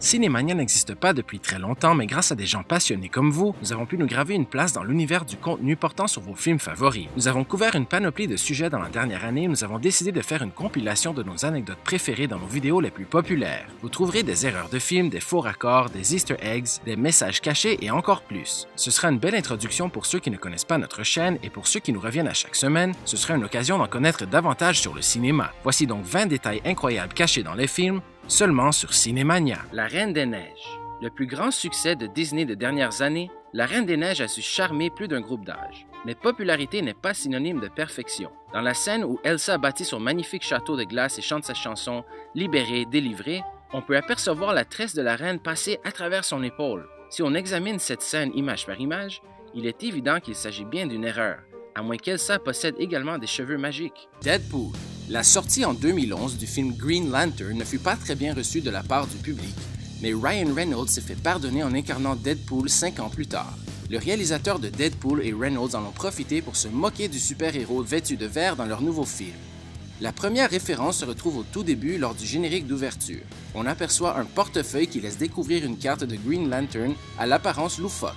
Cinémania n'existe pas depuis très longtemps, mais grâce à des gens passionnés comme vous, nous avons pu nous graver une place dans l'univers du contenu portant sur vos films favoris. Nous avons couvert une panoplie de sujets dans la dernière année et nous avons décidé de faire une compilation de nos anecdotes préférées dans nos vidéos les plus populaires. Vous trouverez des erreurs de films, des faux raccords, des easter eggs, des messages cachés et encore plus. Ce sera une belle introduction pour ceux qui ne connaissent pas notre chaîne et pour ceux qui nous reviennent à chaque semaine, ce sera une occasion d'en connaître davantage sur le cinéma. Voici donc 20 détails incroyables cachés dans les films, seulement sur Cinémania. La Reine des Neiges. Le plus grand succès de Disney de dernières années, La Reine des Neiges a su charmer plus d'un groupe d'âge. Mais popularité n'est pas synonyme de perfection. Dans la scène où Elsa bâtit son magnifique château de glace et chante sa chanson « Libérée, délivrée », on peut apercevoir la tresse de la reine passer à travers son épaule. Si on examine cette scène image par image, il est évident qu'il s'agit bien d'une erreur, à moins qu'Elsa possède également des cheveux magiques. Deadpool. La sortie en 2011 du film Green Lantern ne fut pas très bien reçue de la part du public, mais Ryan Reynolds s'est fait pardonner en incarnant Deadpool 5 ans plus tard. Le réalisateur de Deadpool et Reynolds en ont profité pour se moquer du super-héros vêtu de vert dans leur nouveau film. La première référence se retrouve au tout début lors du générique d'ouverture. On aperçoit un portefeuille qui laisse découvrir une carte de Green Lantern à l'apparence loufoque.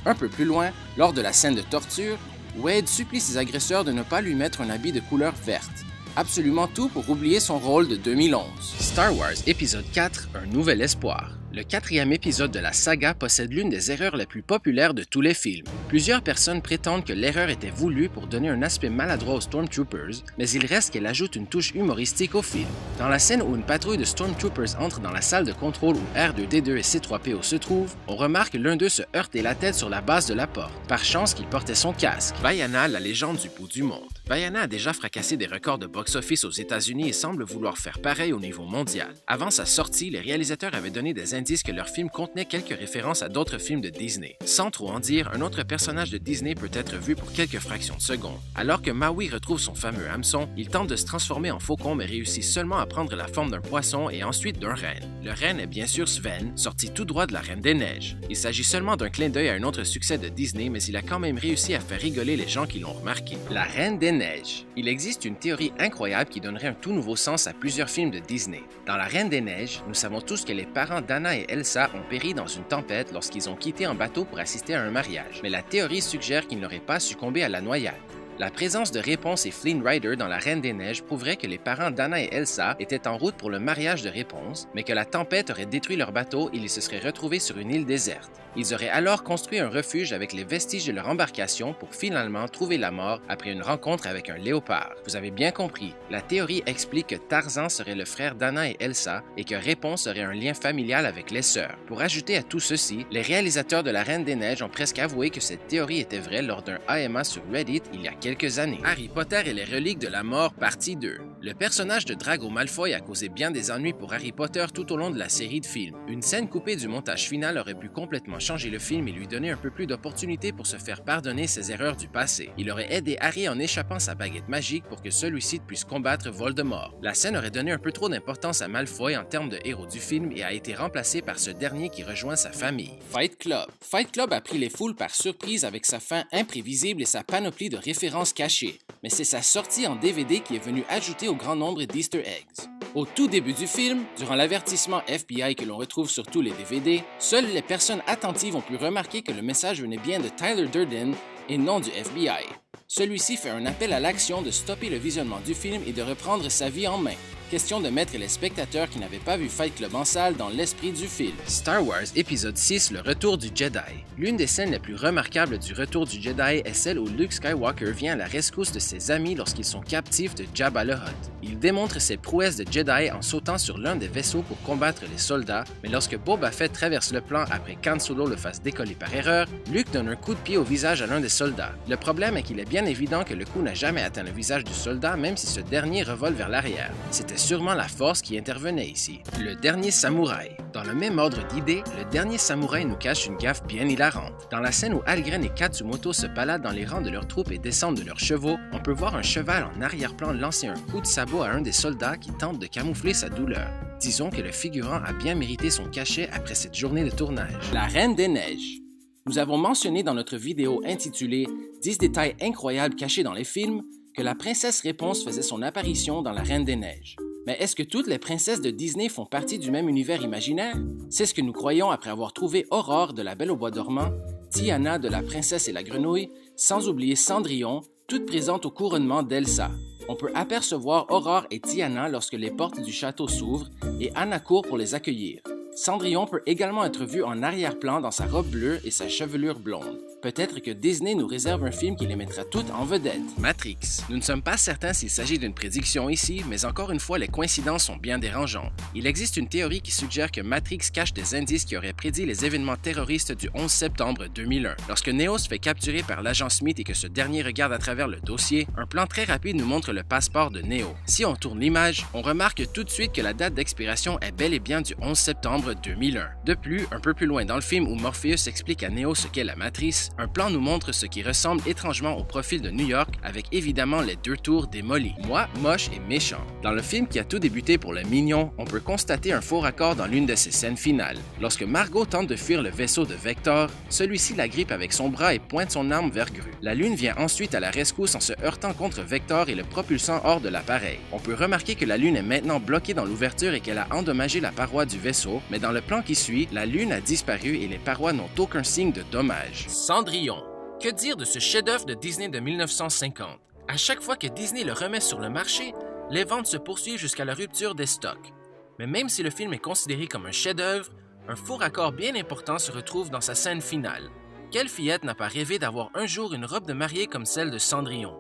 Un peu plus loin, lors de la scène de torture, Wade supplie ses agresseurs de ne pas lui mettre un habit de couleur verte. Absolument tout pour oublier son rôle de 2011. Star Wars épisode 4, un nouvel espoir. Le quatrième épisode de la saga possède l'une des erreurs les plus populaires de tous les films. Plusieurs personnes prétendent que l'erreur était voulue pour donner un aspect maladroit aux Stormtroopers, mais il reste qu'elle ajoute une touche humoristique au film. Dans la scène où une patrouille de Stormtroopers entre dans la salle de contrôle où R2-D2 et C3PO se trouvent, on remarque l'un d'eux se heurter la tête sur la base de la porte, par chance qu'il portait son casque. Vaiana, la légende du bout du monde. Vaiana a déjà fracassé des records de box-office aux États-Unis et semble vouloir faire pareil au niveau mondial. Avant sa sortie, les réalisateurs avaient donné des indices que leur film contenait quelques références à d'autres films de Disney. Sans trop en dire, un autre personnage de Disney peut être vu pour quelques fractions de seconde. Alors que Maui retrouve son fameux hameçon, il tente de se transformer en faucon mais réussit seulement à prendre la forme d'un poisson et ensuite d'un renne. Le renne est bien sûr Sven, sorti tout droit de la Reine des Neiges. Il s'agit seulement d'un clin d'œil à un autre succès de Disney, mais il a quand même réussi à faire rigoler les gens qui l'ont remarqué. La Reine des Neiges. Il existe une théorie incroyable qui donnerait un tout nouveau sens à plusieurs films de Disney. Dans La Reine des Neiges, nous savons tous que les parents d'Anna et Elsa ont péri dans une tempête lorsqu'ils ont quitté en bateau pour assister à un mariage, mais la théorie suggère qu'ils n'auraient pas succombé à la noyade. La présence de Réponse et Flynn Rider dans La Reine des Neiges prouverait que les parents d'Anna et Elsa étaient en route pour le mariage de Réponse, mais que la tempête aurait détruit leur bateau et ils se seraient retrouvés sur une île déserte. Ils auraient alors construit un refuge avec les vestiges de leur embarcation pour finalement trouver la mort après une rencontre avec un léopard. Vous avez bien compris, la théorie explique que Tarzan serait le frère d'Anna et Elsa et que Réponse aurait un lien familial avec les sœurs. Pour ajouter à tout ceci, les réalisateurs de La Reine des Neiges ont presque avoué que cette théorie était vraie lors d'un AMA sur Reddit il y a quelques années. Harry Potter et les reliques de la mort, partie 2. Le personnage de Drago Malfoy a causé bien des ennuis pour Harry Potter tout au long de la série de films. Une scène coupée du montage final aurait pu complètement changer le film et lui donner un peu plus d'opportunité pour se faire pardonner ses erreurs du passé. Il aurait aidé Harry en échappant sa baguette magique pour que celui-ci puisse combattre Voldemort. La scène aurait donné un peu trop d'importance à Malfoy en termes de héros du film et a été remplacée par ce dernier qui rejoint sa famille. Fight Club. Fight Club a pris les foules par surprise avec sa fin imprévisible et sa panoplie de références cachées. Mais c'est sa sortie en DVD qui est venue ajouter au grand nombre d'easter eggs. Au tout début du film, durant l'avertissement FBI que l'on retrouve sur tous les DVD, seules les personnes attentives ont pu remarquer que le message venait bien de Tyler Durden et non du FBI. Celui-ci fait un appel à l'action de stopper le visionnement du film et de reprendre sa vie en main. Question de mettre les spectateurs qui n'avaient pas vu Fight Club en salle dans l'esprit du film. Star Wars épisode 6, le retour du Jedi. L'une des scènes les plus remarquables du retour du Jedi est celle où Luke Skywalker vient à la rescousse de ses amis lorsqu'ils sont captifs de Jabba le Hutt. Il démontre ses prouesses de Jedi en sautant sur l'un des vaisseaux pour combattre les soldats, mais lorsque Boba Fett traverse le plan après qu'Han Solo le fasse décoller par erreur, Luke donne un coup de pied au visage à l'un des soldats. Le problème est qu'il est bien évident que le coup n'a jamais atteint le visage du soldat, même si ce dernier revole vers l'arrière. C'était sûrement la force qui intervenait ici. Le dernier samouraï. Dans le même ordre d'idées, le dernier samouraï nous cache une gaffe bien hilarante. Dans la scène où Algren et Katsumoto se baladent dans les rangs de leurs troupes et descendent de leurs chevaux, on peut voir un cheval en arrière-plan lancer un coup de sabot à un des soldats qui tente de camoufler sa douleur. Disons que le figurant a bien mérité son cachet après cette journée de tournage. La Reine des Neiges. Nous avons mentionné dans notre vidéo intitulée « 10 détails incroyables cachés dans les films » que la princesse Réponse faisait son apparition dans La Reine des Neiges. Mais est-ce que toutes les princesses de Disney font partie du même univers imaginaire? C'est ce que nous croyons après avoir trouvé Aurore de La Belle au Bois dormant, Tiana de La Princesse et la Grenouille, sans oublier Cendrillon, toutes présentes au couronnement d'Elsa. On peut apercevoir Aurore et Tiana lorsque les portes du château s'ouvrent et Anna court pour les accueillir. Cendrillon peut également être vu en arrière-plan dans sa robe bleue et sa chevelure blonde. Peut-être que Disney nous réserve un film qui les mettra toutes en vedette. Matrix. Nous ne sommes pas certains s'il s'agit d'une prédiction ici, mais encore une fois, les coïncidences sont bien dérangeantes. Il existe une théorie qui suggère que Matrix cache des indices qui auraient prédit les événements terroristes du 11 septembre 2001. Lorsque Neo se fait capturer par l'agent Smith et que ce dernier regarde à travers le dossier, un plan très rapide nous montre le passeport de Neo. Si on tourne l'image, on remarque tout de suite que la date d'expiration est bel et bien du 11 septembre 2001. De plus, un peu plus loin dans le film où Morpheus explique à Neo ce qu'est la matrice, un plan nous montre ce qui ressemble étrangement au profil de New York avec évidemment les deux tours démolies. Moi, moche et méchant. Dans le film qui a tout débuté pour le mignon, on peut constater un faux raccord dans l'une de ses scènes finales. Lorsque Margot tente de fuir le vaisseau de Vector, celui-ci la grippe avec son bras et pointe son arme vers Gru. La Lune vient ensuite à la rescousse en se heurtant contre Vector et le propulsant hors de l'appareil. On peut remarquer que la Lune est maintenant bloquée dans l'ouverture et qu'elle a endommagé la paroi du vaisseau, mais dans le plan qui suit, la Lune a disparu et les parois n'ont aucun signe de dommage. Cendrillon. Que dire de ce chef-d'œuvre de Disney de 1950? À chaque fois que Disney le remet sur le marché, les ventes se poursuivent jusqu'à la rupture des stocks. Mais même si le film est considéré comme un chef-d'œuvre, un faux raccord bien important se retrouve dans sa scène finale. Quelle fillette n'a pas rêvé d'avoir un jour une robe de mariée comme celle de Cendrillon?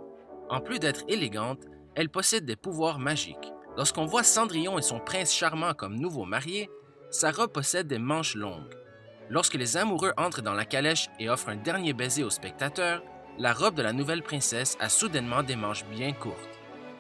En plus d'être élégante, elle possède des pouvoirs magiques. Lorsqu'on voit Cendrillon et son prince charmant comme nouveaux mariés, sa robe possède des manches longues. Lorsque les amoureux entrent dans la calèche et offrent un dernier baiser au spectateur, la robe de la nouvelle princesse a soudainement des manches bien courtes.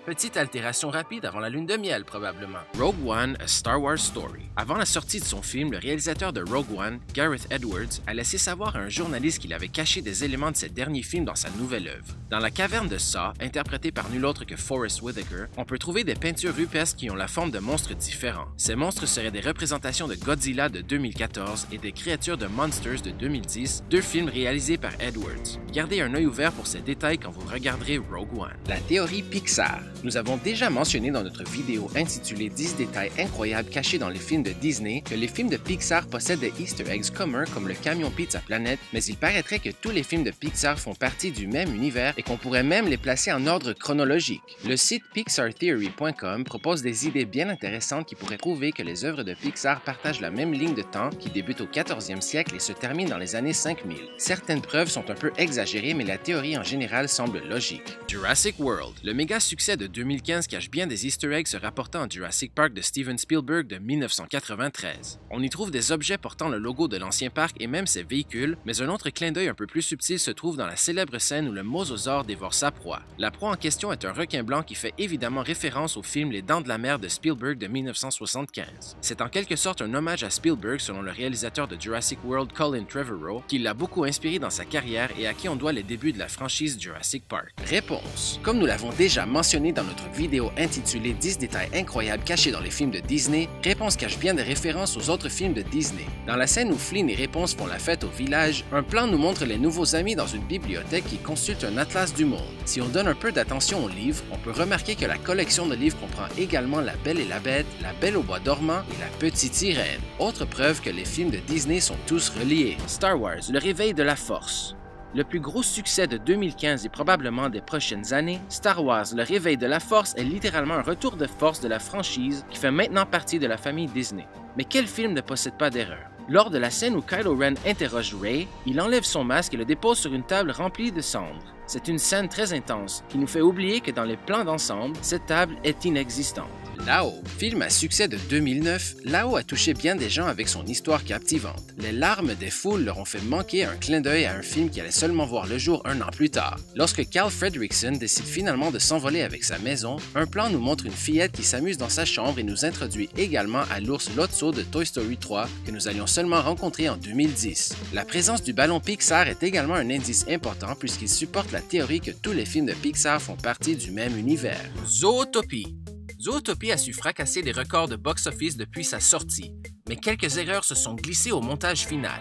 Petite altération rapide avant la lune de miel, probablement. Rogue One, A Star Wars Story. Avant la sortie de son film, le réalisateur de Rogue One, Gareth Edwards, a laissé savoir à un journaliste qu'il avait caché des éléments de ses derniers films dans sa nouvelle œuvre. Dans la caverne de Saw, interprétée par nul autre que Forest Whitaker, on peut trouver des peintures rupestres qui ont la forme de monstres différents. Ces monstres seraient des représentations de Godzilla de 2014 et des créatures de Monsters de 2010, deux films réalisés par Edwards. Gardez un œil ouvert pour ces détails quand vous regarderez Rogue One. La théorie Pixar. Nous avons déjà mentionné dans notre vidéo intitulée 10 détails incroyables cachés dans les films de Disney que les films de Pixar possèdent des Easter eggs communs comme le camion Pizza Planet, mais il paraîtrait que tous les films de Pixar font partie du même univers et qu'on pourrait même les placer en ordre chronologique. Le site pixartheory.com propose des idées bien intéressantes qui pourraient prouver que les œuvres de Pixar partagent la même ligne de temps qui débute au 14e siècle et se termine dans les années 5000. Certaines preuves sont un peu exagérées, mais la théorie en général semble logique. Jurassic World. Le méga succès de 2015 cache bien des Easter eggs se rapportant à Jurassic Park de Steven Spielberg de 1993. On y trouve des objets portant le logo de l'ancien parc et même ses véhicules, mais un autre clin d'œil un peu plus subtil se trouve dans la célèbre scène où le mosasaure dévore sa proie. La proie en question est un requin blanc qui fait évidemment référence au film Les Dents de la Mer de Spielberg de 1975. C'est en quelque sorte un hommage à Spielberg selon le réalisateur de Jurassic World Colin Trevorrow, qui l'a beaucoup inspiré dans sa carrière et à qui on doit les débuts de la franchise Jurassic Park. Réponse. Comme nous l'avons déjà mentionné dans notre vidéo intitulée 10 détails incroyables cachés dans les films de Disney, Réponse cache bien des références aux autres films de Disney. Dans la scène où Flynn et Réponse font la fête au village, un plan nous montre les nouveaux amis dans une bibliothèque qui consulte un atlas du monde. Si on donne un peu d'attention aux livres, on peut remarquer que la collection de livres comprend également La Belle et la Bête, La Belle au Bois dormant et La Petite Sirène. Autre preuve que les films de Disney sont tous reliés. Star Wars, le réveil de la Force. Le plus gros succès de 2015 et probablement des prochaines années, Star Wars, le réveil de la Force est littéralement un retour de force de la franchise qui fait maintenant partie de la famille Disney. Mais quel film ne possède pas d'erreur? Lors de la scène où Kylo Ren interroge Rey, il enlève son masque et le dépose sur une table remplie de cendres. C'est une scène très intense qui nous fait oublier que dans les plans d'ensemble, cette table est inexistante. Lao, film à succès de 2009, Lao a touché bien des gens avec son histoire captivante. Les larmes des foules leur ont fait manquer un clin d'œil à un film qui allait seulement voir le jour un an plus tard. Lorsque Carl Fredricksen décide finalement de s'envoler avec sa maison, un plan nous montre une fillette qui s'amuse dans sa chambre et nous introduit également à l'ours Lotso de Toy Story 3 que nous allions seulement rencontrer en 2010. La présence du ballon Pixar est également un indice important puisqu'il supporte la théorie que tous les films de Pixar font partie du même univers. Zootopie. Zootopie a su fracasser des records de box-office depuis sa sortie, mais quelques erreurs se sont glissées au montage final.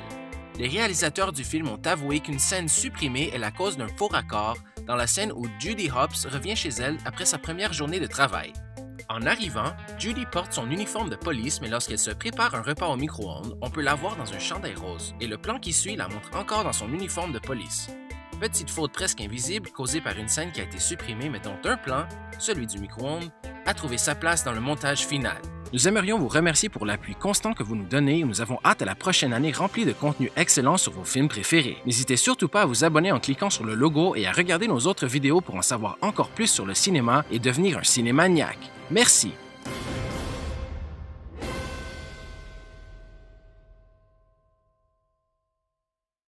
Les réalisateurs du film ont avoué qu'une scène supprimée est la cause d'un faux raccord dans la scène où Judy Hopps revient chez elle après sa première journée de travail. En arrivant, Judy porte son uniforme de police, mais lorsqu'elle se prépare un repas au micro-ondes, on peut la voir dans un chandail rose, et le plan qui suit la montre encore dans son uniforme de police. Petite faute presque invisible causée par une scène qui a été supprimée, mais dont un plan, celui du micro-ondes, a trouvé sa place dans le montage final. Nous aimerions vous remercier pour l'appui constant que vous nous donnez et nous avons hâte à la prochaine année remplie de contenu excellent sur vos films préférés. N'hésitez surtout pas à vous abonner en cliquant sur le logo et à regarder nos autres vidéos pour en savoir encore plus sur le cinéma et devenir un cinémaniaque. Merci!